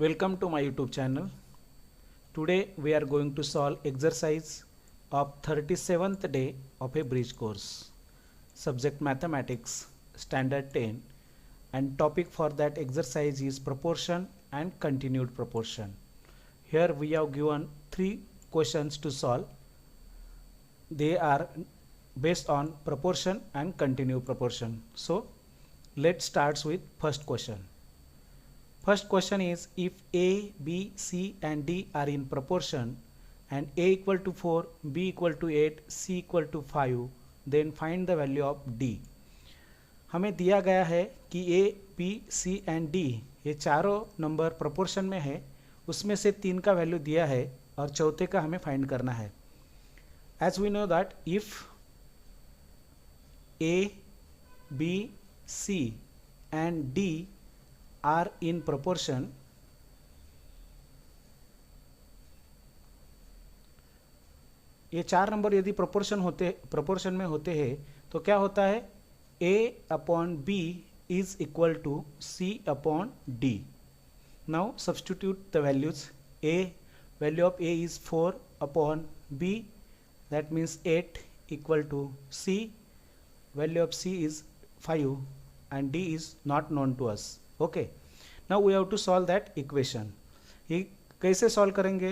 Welcome to my YouTube channel. Today we are going to solve exercise of 37th day of a bridge course. Subject Mathematics, Standard 10, and topic for that exercise is proportion and continued proportion. Here we have given 3 questions to solve. They are based on proportion and continued proportion. So let's start with first question. First question is, if A, B, C and D are in proportion and A equal to 4, B equal to 8, C equal to 5, then find the value of D. हमें दिया गया है कि A, B, C and D ये चारों number proportion में है, उसमें से 3 का वैल्यू दिया है और चौथे का हमें फाइंड करना है. As we know that if A, B, C and D are in proportion, ये 4 नंबर यदि प्रोपोर्शन में होते हैं तो क्या होता है, A upon B is equal to C upon D. Now substitute the values. Value of A is 4 upon B, that means 8 equal to C. Value of C is 5 and D is not known to us. Okay, now we have to solve that equation. ये कैसे solve करेंगे?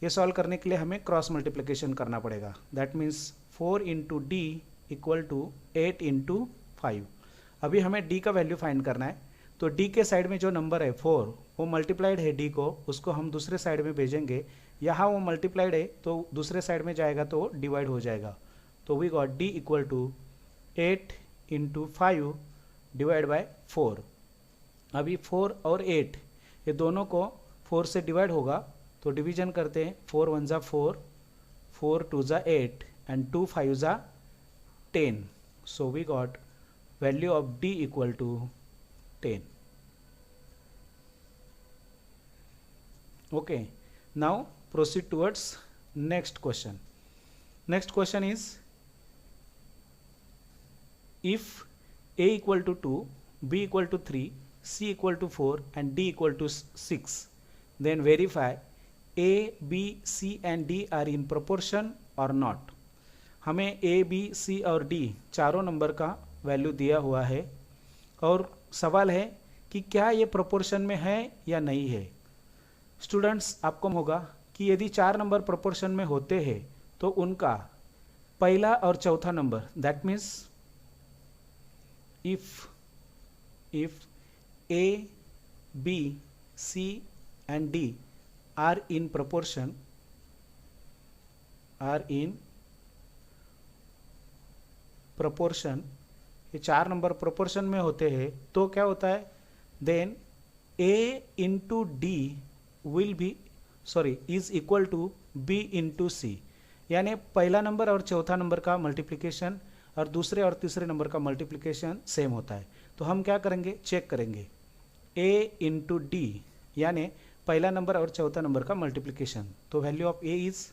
ये solve करने के लिए हमें cross multiplication करना पड़ेगा. That means 4 into D equal to 8 into 5. अभी हमें d का वैल्यू फाइंड करना है, तो d के साइड में जो नंबर है 4 वो मल्टीप्लाइड है d को, उसको हम दूसरे साइड में भेजेंगे. यहाँ वो मल्टीप्लाइड है तो दूसरे साइड में जाएगा तो डिवाइड हो जाएगा. तो we got d equal to 8 into 5 divide by 4. अभी 4 और 8 ये दोनों को 4 से डिवाइड होगा तो डिवीजन करते हैं. 4 1 जा 4, 4 2 जा 8 एंड 2 5 जा 10. So we got value of d equal to 10. Okay, now proceed towards next question. Next question is, if a equal to 2, b equal to 3, C equal to 4 and D equal to 6, then verify A, B, C and D are in proportion or not. हमें A, B, C और D चारों number का value दिया हुआ है और सवाल है कि क्या ये प्रोपोर्शन में है या नहीं है. स्टूडेंट्स, आपको होगा कि यदि 4 नंबर प्रोपोर्शन में होते हैं तो उनका पहला और चौथा number, that means if A, B, C and D are in proportion, ये 4 नंबर प्रोपोर्शन में होते हैं तो क्या होता है, then A into D is equal to B into C. यानी पहला नंबर और चौथा नंबर का मल्टीप्लिकेशन और दूसरे और तीसरे नंबर का मल्टीप्लिकेशन सेम होता है. तो हम क्या करेंगे, चेक करेंगे A इंटू डी यानी पहला नंबर और चौथा नंबर का मल्टीप्लिकेशन. तो value of A is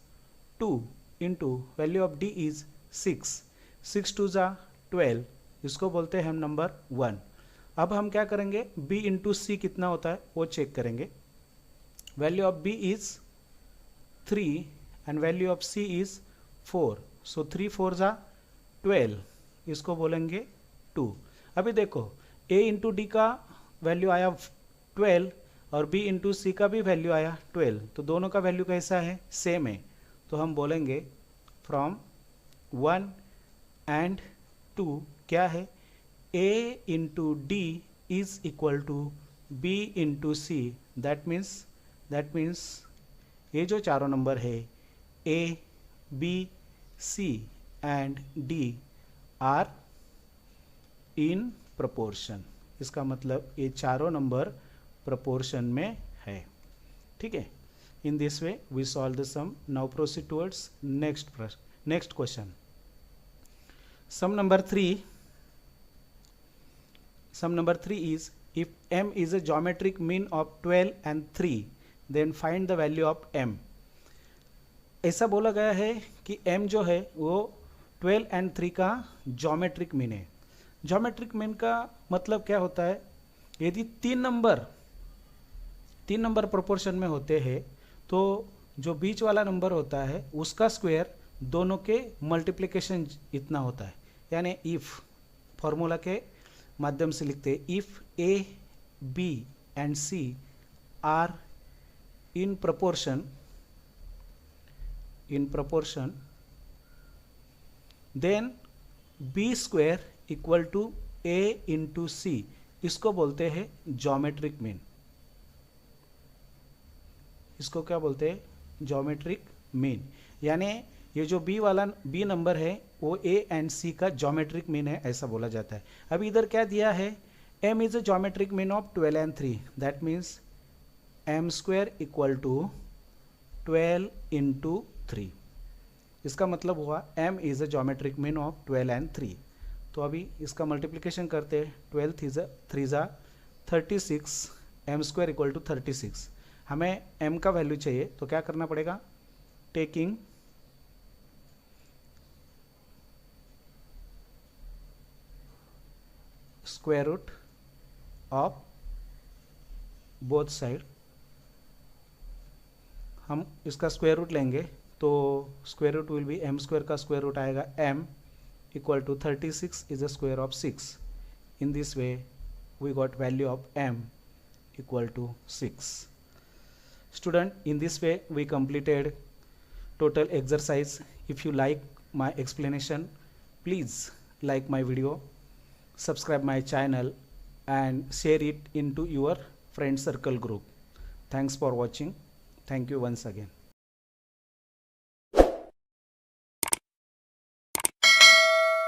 2 into value of D is 6. 6 2 जा 12, इसको बोलते हैं हम नंबर 1. अब हम क्या करेंगे, B इंटू C कितना होता है वो चेक करेंगे. Value of B is 3 and value of C is 4. सो 3 4 जा 12, इसको बोलेंगे 2. अभी देखो A इंटू डी का वैल्यू आया 12 और B इंटू सी का भी वैल्यू आया 12, तो दोनों का वैल्यू कैसा है, सेम है. तो हम बोलेंगे फ्रॉम 1 एंड 2 क्या है, A into D is equal to B into C. That means ये जो चारों नंबर है A, B, C and D are in proportion. इसका मतलब ये चारों नंबर प्रोपोर्शन में है. ठीक है, in this way we solve the sum. Now proceed towards next question. Sum number 3 is, if m is a geometric mean of 12 and 3, then find the value of m. ऐसा बोला गया है कि m जो है वो 12 एंड 3 का geometric mean है. ज्योमेट्रिक मीन का मतलब क्या होता है, यदि 3 3 नंबर प्रोपोर्शन में होते हैं तो जो बीच वाला नंबर होता है उसका स्क्वायर दोनों के मल्टीप्लिकेशन इतना होता है। यानी इफ़ फॉर्मूला के माध्यम से लिखते हैं, if A B and C are in proportion then b square equal to a into c, इसको बोलते हैं ज्योमेट्रिक मीन। इसको क्या बोलते हैं? Geometric mean. यानी ये जो b वाला b नंबर है वो a एंड c का ज्योमेट्रिक मीन है, ऐसा बोला जाता है। अभी इधर क्या दिया है? m is a geometric mean of 12 and 3, that means m square equal to 12 into 3। इसका मतलब हुआ m is a geometric mean of 12 and 3। तो अभी इसका मल्टीप्लिकेशन करते हैं, 12 3 जा 36, m स्क्वायर इक्वल टू 36। हमें m का वैल्यू चाहिए तो क्या करना पड़ेगा? Taking square root of both side, हम इसका स्क्वायर रूट लेंगे तो square root will be m square का स्क्वायर रूट आएगा m equal to 36 is the square of 6। In this way we got value of m equal to 6। Student, in this way we completed total exercise. If you like my explanation, please like my video, subscribe my channel and share it into your friend circle group. Thanks for watching. Thank you once again.